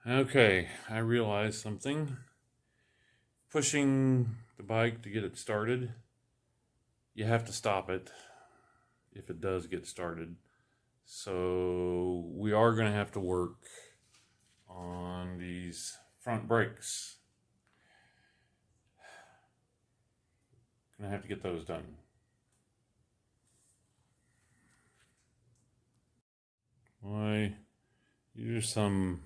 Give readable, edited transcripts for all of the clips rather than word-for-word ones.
Okay, I realized something. Pushing the bike to get it started, you have to stop it if it does get started. So we are going to have to work on these front brakes. Going to have to get those done. Why, here's some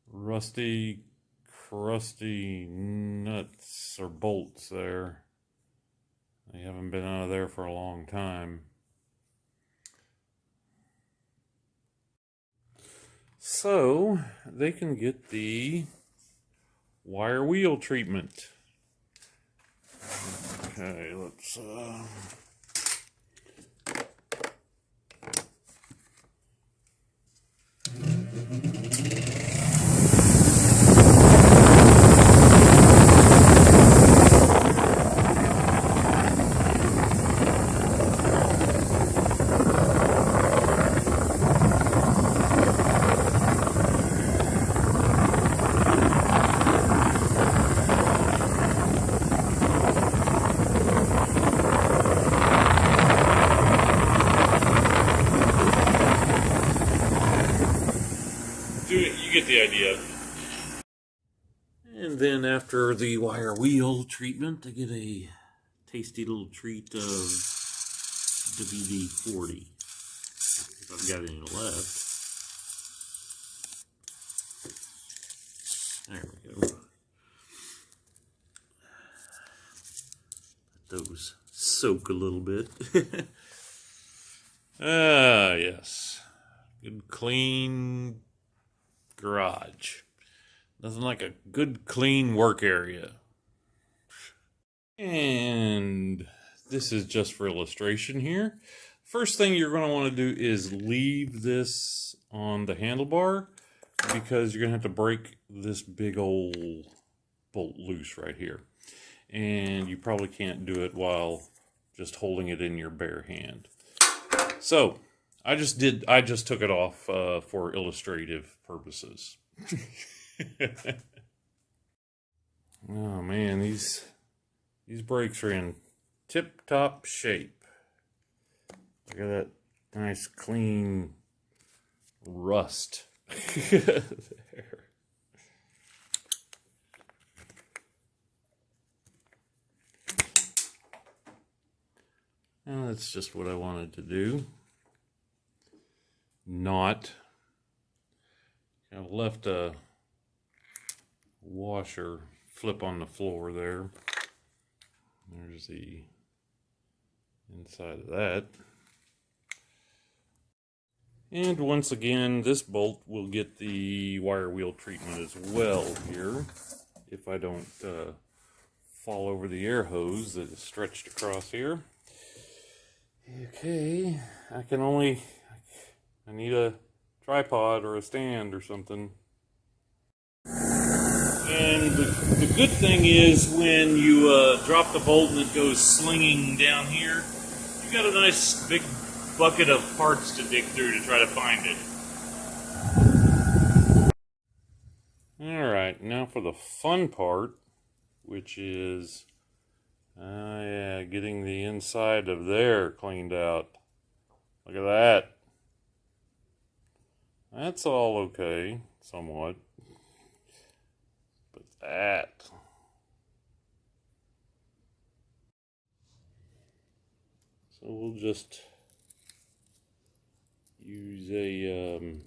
rusty, crusty nuts or bolts there. They haven't been out of there for a long time. So they can get the wire wheel treatment. Okay, let's do it. You get the idea. And then after the wire wheel treatment, I get a tasty little treat of WD-40. If I've got any left. There we go. Let those soak a little bit. Yes. Good clean garage. Nothing like a good clean work area. And this is just for illustration here. First thing you're going to want to do is leave this on the handlebar because you're going to have to break this big old bolt loose right here. And you probably can't do it while just holding it in your bare hand. So I just took it off for illustrative purposes. Oh man, these brakes are in tip-top shape. Look at that nice clean rust there. And that's just what I wanted to do. I've left a washer flip on the floor there. There's the inside of that. And once again, this bolt will get the wire wheel treatment as well here, if I don't fall over the air hose that is stretched across here. Okay, I need a tripod or a stand or something. And the good thing is when you drop the bolt and it goes slinging down here, you got a nice big bucket of parts to dig through to try to find it. Alright, now for the fun part, which is getting the inside of there cleaned out. Look at that. That's all okay, somewhat. But that. So we'll just use a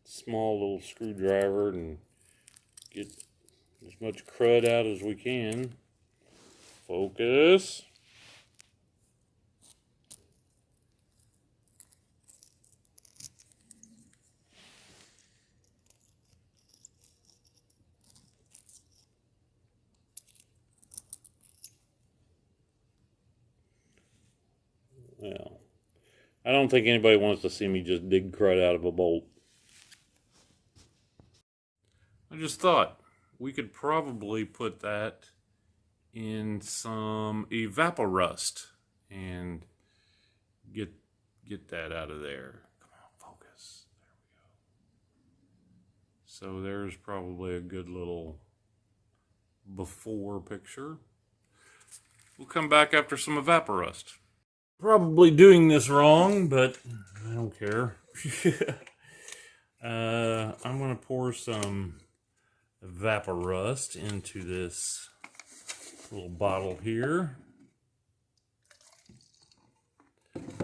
small little screwdriver and get as much crud out as we can. Focus. Well, I don't think anybody wants to see me just dig crud out of a bolt. I just thought we could probably put that in some evaporust and get that out of there. Come on, focus. There we go. So there's probably a good little before picture. We'll come back after some evaporust. Probably doing this wrong, but I don't care. I'm going to pour some evaporust into this little bottle here.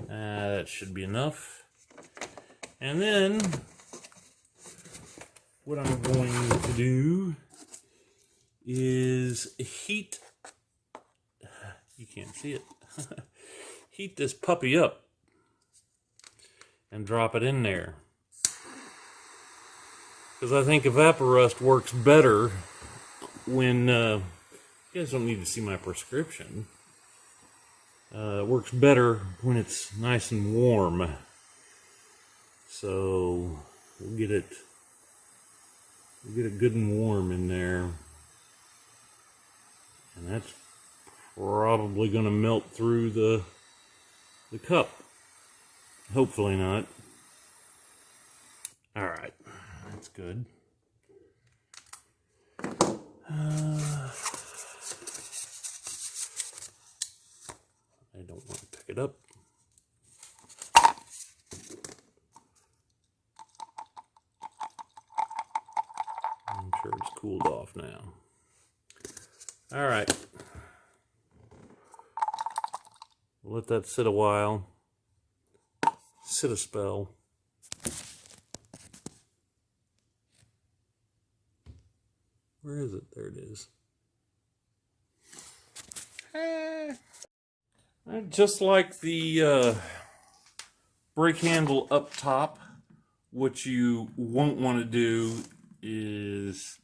That should be enough. And then what I'm going to do is heat, you can't see it, heat this puppy up and drop it in there. Because I think evaporust works better when, you guys don't need to see my prescription. It works better when it's nice and warm. So we'll get it good and warm in there. And that's probably going to melt through the cup. Hopefully not. All right, that's good. I don't want to pick it up. I'm sure it's cooled off now. All right. We'll let that sit a while. Sit a spell. Where is it? There it is. Just like the brake handle up top, what you won't want to do is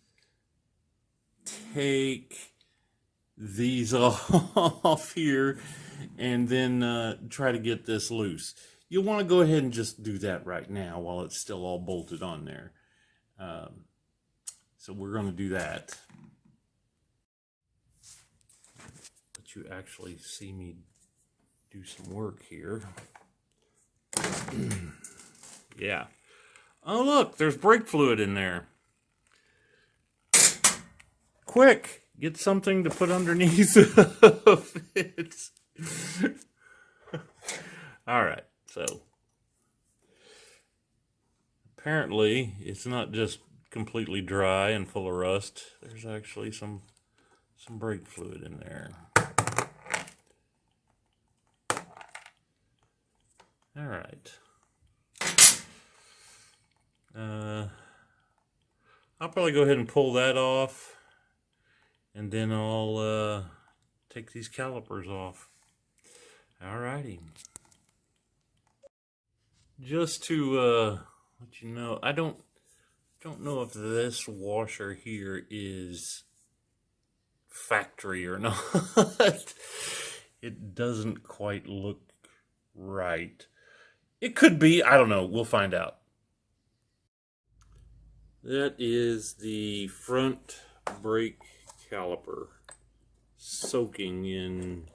take these off here and then try to get this loose. You'll want to go ahead and just do that right now while it's still all bolted on there. So we're going to do that. But you actually see me do some work here. Yeah. Oh, look, there's brake fluid in there. Quick, get something to put underneath of it. All right, so apparently it's not just completely dry and full of rust. There's actually some brake fluid in there. All right. I'll probably go ahead and pull that off, and then I'll take these calipers off. All righty. Just to let you know, I don't know if this washer here is factory or not. It doesn't quite look right. It could be, I don't know, we'll find out. That is the front brake caliper soaking in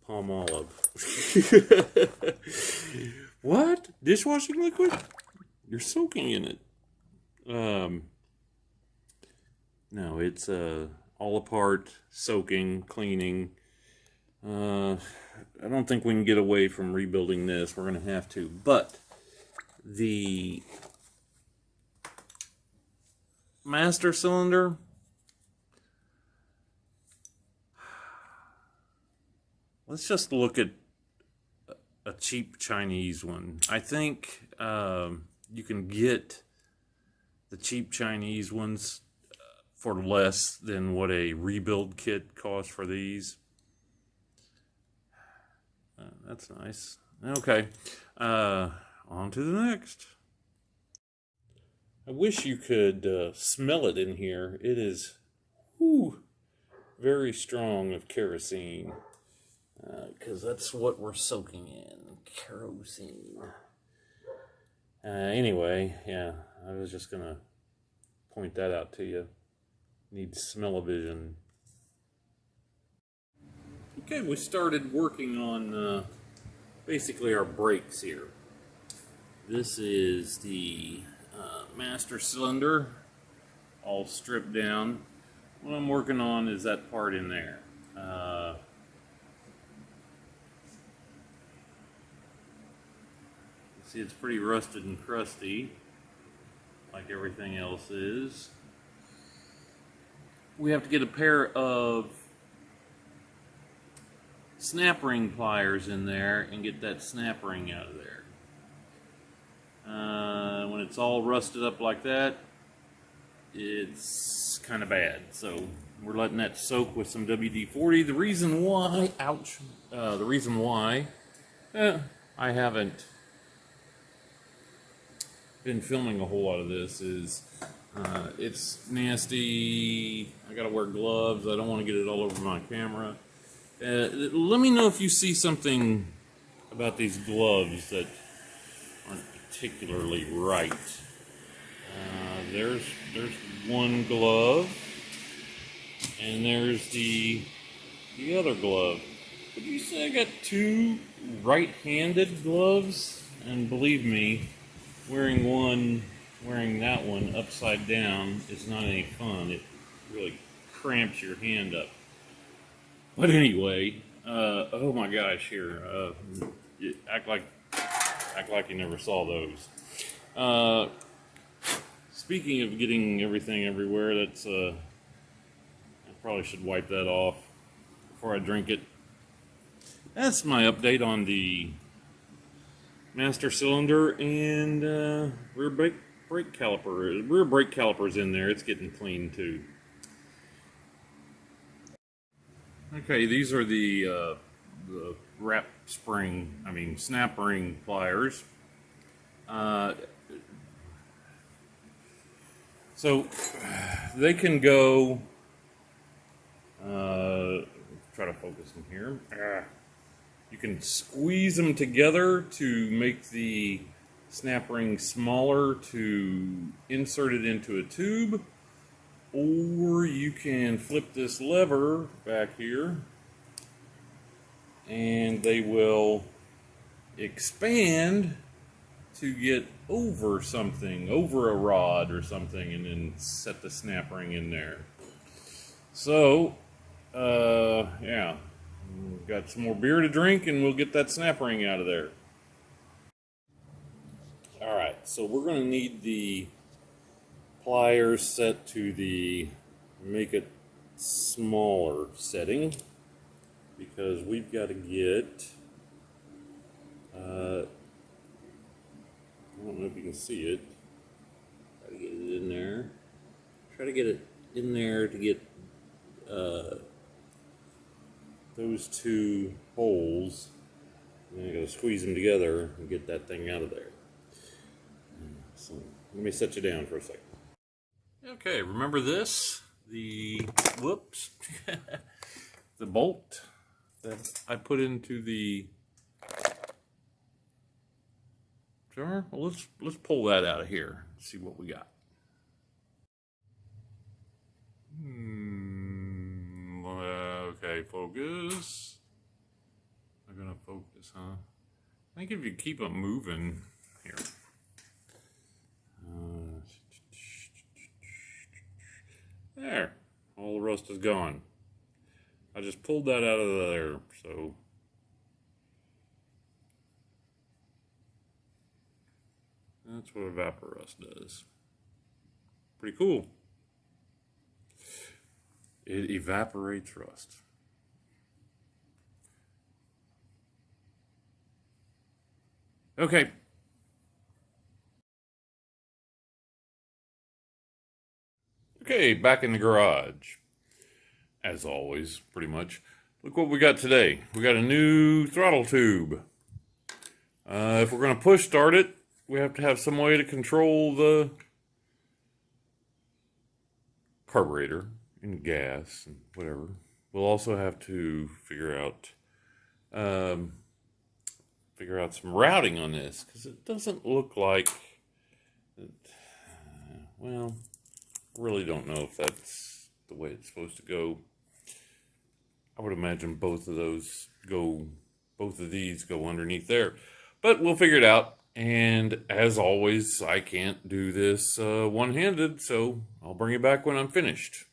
palm olive. What? Dishwashing liquid? You're soaking in it. No, it's all apart, soaking, cleaning. I don't think we can get away from rebuilding this. We're going to have to. But the master cylinder, let's just look at a cheap Chinese one. I think you can get the cheap Chinese ones for less than what a rebuild kit costs for these. That's nice. Okay, on to the next. I wish you could smell it in here. It is very strong of kerosene. Because that's what we're soaking in. Kerosene. Anyway, yeah, I was just going to point that out to you. Need smell-o-vision. Okay, we started working on basically our brakes here. This is the master cylinder all stripped down. What I'm working on is that part in there. See, it's pretty rusted and crusty, like everything else is. We have to get a pair of snap ring pliers in there and get that snap ring out of there. When it's all rusted up like that, it's kind of bad. So we're letting that soak with some WD-40. The reason why, the reason why I haven't been filming a whole lot of this is it's nasty. I gotta wear gloves. I don't want to get it all over my camera. Let me know if you see something about these gloves that aren't particularly right. There's one glove, and there's the other glove. Would you say I got two right-handed gloves? And believe me, wearing that one upside down is not any fun. It really cramps your hand up. But anyway, oh my gosh, here, act like you never saw those. Speaking of getting everything everywhere, that's I probably should wipe that off before I drink it. That's my update on the master cylinder and rear brake caliper. Rear brake caliper's in there. It's getting clean too. Okay, these are the snap ring pliers. So they can go, try to focus in here. You can squeeze them together to make the snap ring smaller to insert it into a tube, or you can flip this lever back here and they will expand to get over something, over a rod or something, and then set the snap ring in there. So, yeah, we've got some more beer to drink and we'll get that snap ring out of there. Alright, so we're going to need the pliers set to the make it smaller setting, because we've got to get, I don't know if you can see it. Try to get it in there. Try to get it in there to get those two holes. And then I gotta squeeze them together and get that thing out of there. So let me set you down for a second. Okay, remember this? The the bolt that I put into the jar. Well, let's pull that out of here and see what we got. Okay, focus. I'm gonna focus, huh? I think if you keep it moving here. There, all the rust is gone. I just pulled that out of there, so that's what Evaporust does. Pretty cool. It evaporates rust. Okay. Okay, back in the garage. As always, pretty much. Look what we got today. We got a new throttle tube. If we're going to push start it, we have to have some way to control the carburetor and gas and whatever. We'll also have to figure out some routing on this, because it doesn't look like well, really don't know if that's the way it's supposed to go. I would imagine both of these go underneath there, but we'll figure it out. And as always, I can't do this one-handed, so I'll bring it back when I'm finished.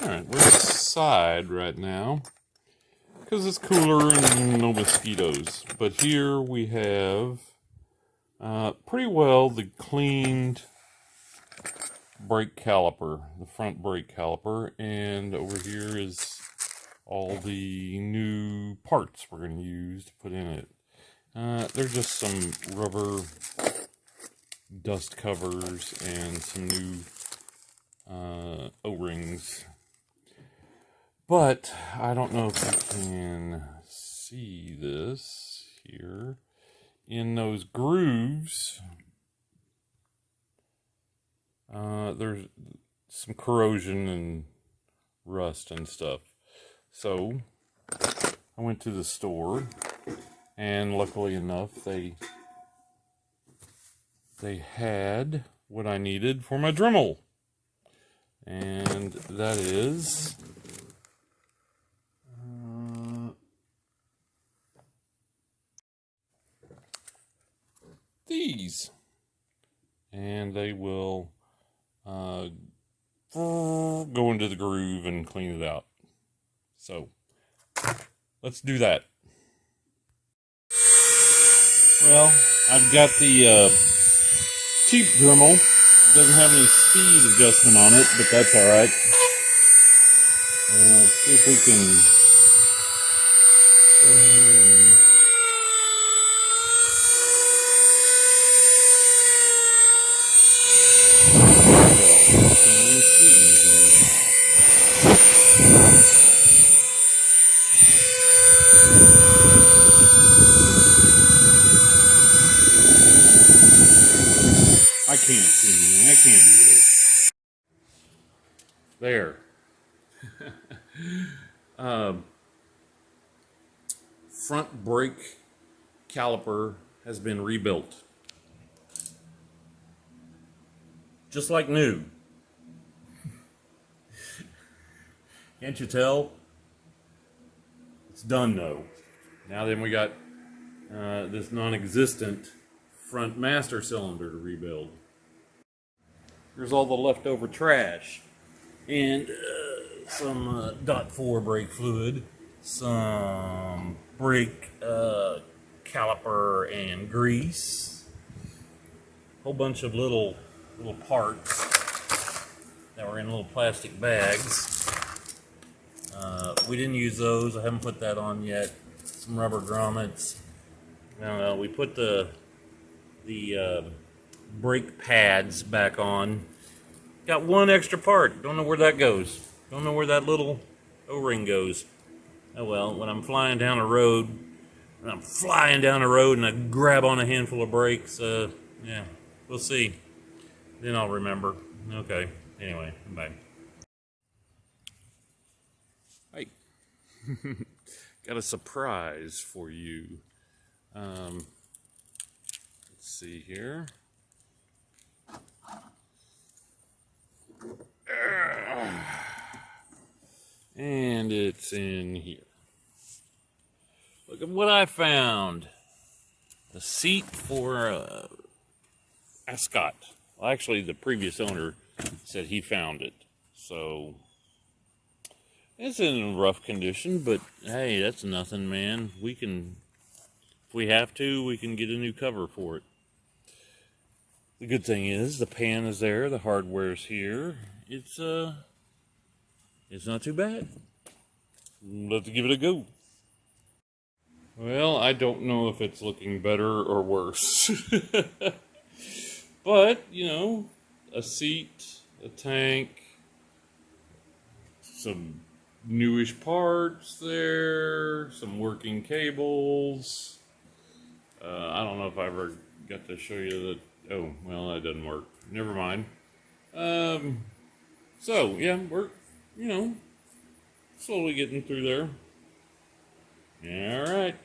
Alright, we're inside right now because it's cooler and no mosquitoes. But here we have pretty well the cleaned brake caliper, the front brake caliper, and over here is all the new parts we're going to use to put in it. There's just some rubber dust covers and some new O-rings. But I don't know if you can see this here. In those grooves, there's some corrosion and rust and stuff. So I went to the store, and luckily enough, they had what I needed for my Dremel, and that is these, and they will go into the groove and clean it out. So let's do that. Well, I've got the cheap Dremel. It doesn't have any speed adjustment on it, but that's all right. Let's see if we can go here and I can't see anything. I can't do this. There. Front brake caliper has been rebuilt. Just like new. Can't you tell? It's done though. Now then we got this non-existent front master cylinder to rebuild. Here's all the leftover trash. And some .4 brake fluid, some brake caliper and grease, a whole bunch of little parts that were in little plastic bags. We didn't use those. I haven't put that on yet. Some rubber grommets. We put the brake pads back on. Got one extra part. Don't know where that goes. Don't know where that little O-ring goes. Oh well, when I'm flying down a road, and I grab on a handful of brakes, yeah, we'll see. Then I'll remember. Okay, anyway, bye. Hey, got a surprise for you. Let's see here. And it's in here. Look at what I found. The seat for Ascot. Well, actually, the previous owner said he found it. So, it's in rough condition, but hey, that's nothing, man. We can, if we have to, we can get a new cover for it. The good thing is, the pan is there, the hardware's here. It's not too bad. Let's give it a go. Well, I don't know if it's looking better or worse. But, you know, a seat, a tank, some newish parts there, some working cables. I don't know if I ever got to show you that. Oh, well, that doesn't work. Never mind. So, yeah, we're, you know, slowly getting through there. All right.